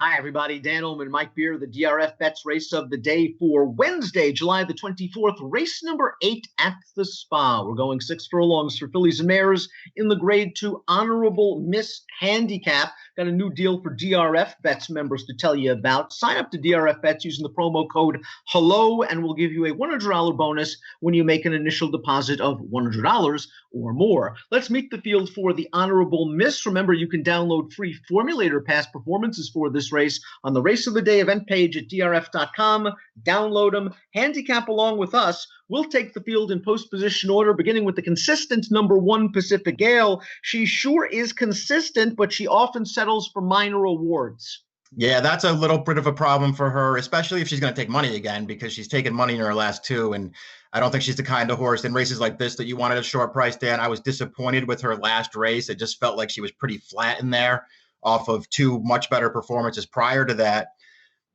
Hi, everybody. Dan Illman, Mike Beer, the DRFBets race of the day for Wednesday, July the 24th, race number 8 at the Spa. We're going 6 furlongs for fillies and mares in the Grade 2 Honorable Miss Handicap. Got a new deal for DRFBets members to tell you about. Sign up to DRFBets using the promo code HELLO, and we'll give you a $100 bonus when you make an initial deposit of $100 or more. Let's meet the field for the Honorable Miss. Remember, you can download free formulator past performances for this race on the Race of the Day event page at drf.com. Download them, handicap along with us. We'll take the field in post-position order, beginning with the consistent number 1 Pacific Gale. She sure is consistent, but she often settles for minor awards. Yeah, that's a little bit of a problem for her, especially if she's going to take money again, because she's taken money in her last 2. And I don't think she's the kind of horse in races like this that you wanted a short price, Dan. I was disappointed with her last race. It just felt like she was pretty flat in there off of 2 much better performances prior to that.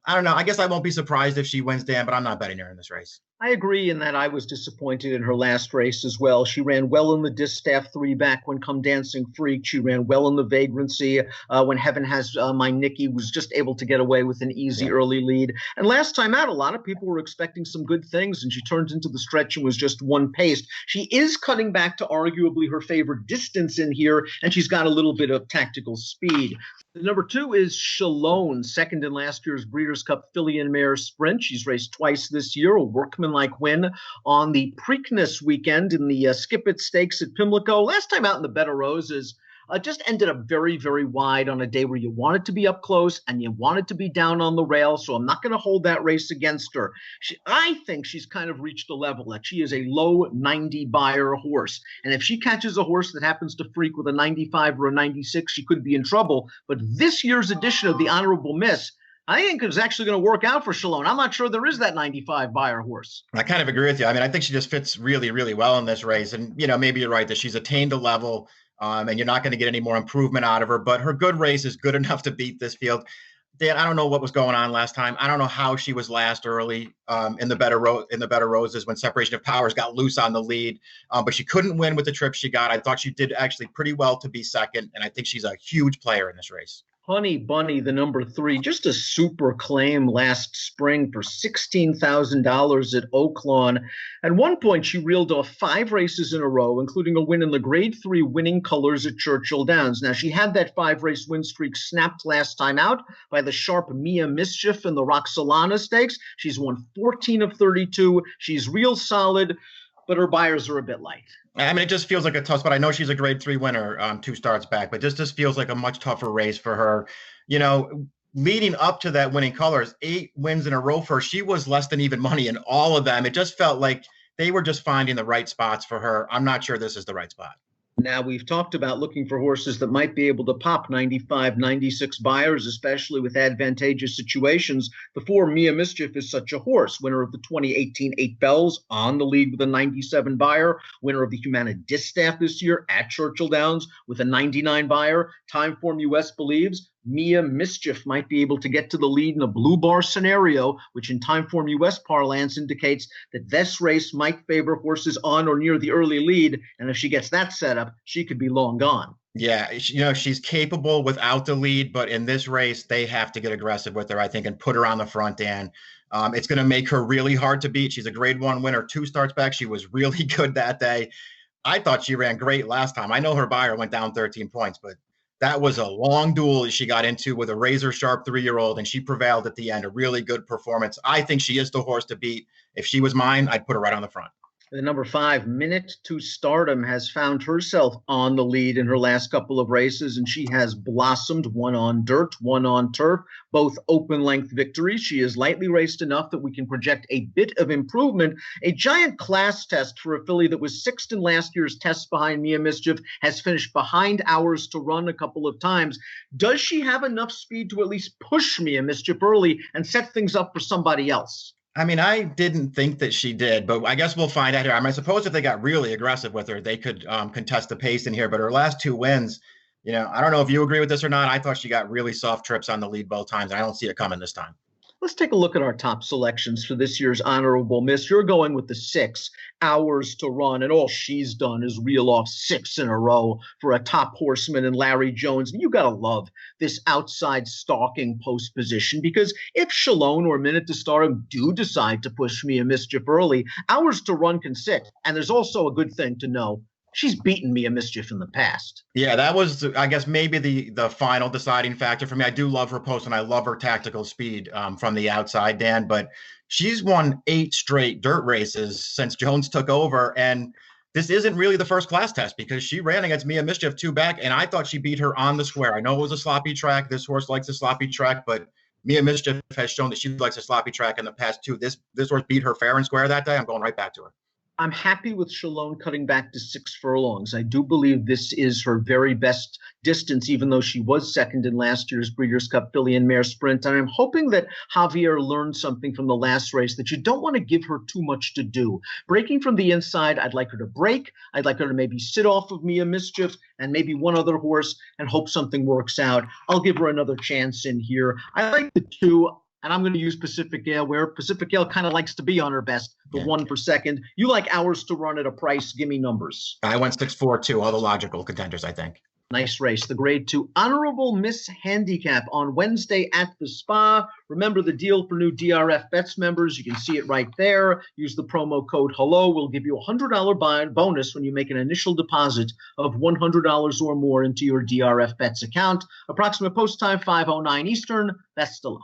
I don't know. I guess I won't be surprised if she wins, Dan, but I'm not betting her in this race. I agree in that I was disappointed in her last race as well. She ran well in the Distaff 3-back when Come Dancing Freak. She ran well in the Vagrancy when Heaven Has My Nikki was just able to get away with an easy early lead. And last time out, a lot of people were expecting some good things, and she turned into the stretch and was just one-paced. She is cutting back to arguably her favorite distance in here, and she's got a little bit of tactical speed. The number 2 is Shalone, second in last year's Breeders' Cup Filly and Mare Sprint. She's raced twice this year, a workmanlike win on the Preakness weekend in the Skip It Stakes at Pimlico. Last time out in the Bed of Roses, just ended up very, very wide on a day where you wanted to be up close and you wanted to be down on the rail, so I'm not going to hold that race against her. I think she's kind of reached a level that she is a low 90 buyer horse, and if she catches a horse that happens to freak with a 95 or a 96, she could be in trouble. But this year's edition of the Honorable Miss, I think it's actually going to work out for Shalone. I'm not sure there is that 95 buyer horse. I kind of agree with you. I mean, I think she just fits really, really well in this race. And, maybe you're right that she's attained a level and you're not going to get any more improvement out of her. But her good race is good enough to beat this field. Dan, I don't know what was going on last time. I don't know how she was last early in the Bed of Roses when Separation of Powers got loose on the lead. But she couldn't win with the trip she got. I thought she did actually pretty well to be second. And I think she's a huge player in this race. Honey Bunny, the number 3, just a super claim last spring for $16,000 at Oaklawn. At one point, she reeled off 5 races in a row, including a win in the Grade 3 winning colors at Churchill Downs. Now, she had that 5-race win streak snapped last time out by the sharp Mia Mischief in the Roxolana Stakes. She's won 14 of 32. She's real solid, but her buyers are a bit light. I mean, it just feels like a tough spot. I know she's a Grade 3 winner 2 starts back, but this just feels like a much tougher race for her. Leading up to that winning colors, 8 wins in a row for her, she was less than even money in all of them. It just felt like they were just finding the right spots for her. I'm not sure this is the right spot. Now, we've talked about looking for horses that might be able to pop 95, 96 buyers, especially with advantageous situations. Before Mia Mischief is such a horse, winner of the 2018 8 Bells on the lead with a 97 buyer, winner of the Humana Distaff this year at Churchill Downs with a 99 buyer. Timeform US believes Mia Mischief might be able to get to the lead in a blue bar scenario, which in Timeform US parlance indicates that this race might favor horses on or near the early lead. And if she gets that set up, she could be long gone. Yeah, she's capable without the lead, but in this race, they have to get aggressive with her, I think, and put her on the front end. It's going to make her really hard to beat. She's a Grade 1 winner 2 starts back. She was really good that day. I thought she ran great last time. I know her buyer went down 13 points, but that was a long duel she got into with a razor-sharp 3-year-old, and she prevailed at the end. A really good performance. I think she is the horse to beat. If she was mine, I'd put her right on the front. The number 5, Minute to Stardom, has found herself on the lead in her last couple of races, and she has blossomed, one on dirt, one on turf, both open-length victories. She is lightly raced enough that we can project a bit of improvement. A giant class test for a filly that was 6th in last year's test behind Mia Mischief, has finished behind Hours to Run a couple of times. Does she have enough speed to at least push Mia Mischief early and set things up for somebody else? I mean, I didn't think that she did, but I guess we'll find out here. I mean, I suppose if they got really aggressive with her, they could contest the pace in here. But her last 2 wins, I don't know if you agree with this or not. I thought she got really soft trips on the lead both times. I don't see it coming this time. Let's take a look at our top selections for this year's Honorable Miss. You're going with the 6, Hours to Run, and all she's done is reel off 6 in a row for a top horseman in Larry Jones. And you got to love this outside stalking post position, because if Shalone or Minute to Stardom do decide to push Mia Mischief early, Hours to Run can sit. And there's also a good thing to know. She's beaten Mia Mischief in the past. Yeah, that was, I guess, maybe the final deciding factor for me. I do love her post, and I love her tactical speed from the outside, Dan. But she's won 8 straight dirt races since Jones took over, and this isn't really the first class test because she ran against Mia Mischief 2 back, and I thought she beat her on the square. I know it was a sloppy track. This horse likes a sloppy track, but Mia Mischief has shown that she likes a sloppy track in the past too. This horse beat her fair and square that day. I'm going right back to her. I'm happy with Shalone cutting back to 6 furlongs. I do believe this is her very best distance, even though she was second in last year's Breeders' Cup Filly and Mare Sprint. And I'm hoping that Javier learned something from the last race, that you don't want to give her too much to do. Breaking from the inside, I'd like her to break. I'd like her to maybe sit off of Mia Mischief and maybe one other horse and hope something works out. I'll give her another chance in here. I like the 2. And I'm going to use Pacific Gale, where Pacific Gale kind of likes to be on her best, the 1 per second. You like Hours to Run at a price. Give me numbers. I went 6-4 too. All the logical contenders, I think. Nice race. The Grade 2 Honorable Miss Handicap on Wednesday at the Spa. Remember the deal for new DRFBets members. You can see it right there. Use the promo code HELLO. We'll give you a $100 bonus when you make an initial deposit of $100 or more into your DRFBets account. Approximate post time, 5:09 Eastern. Best of luck.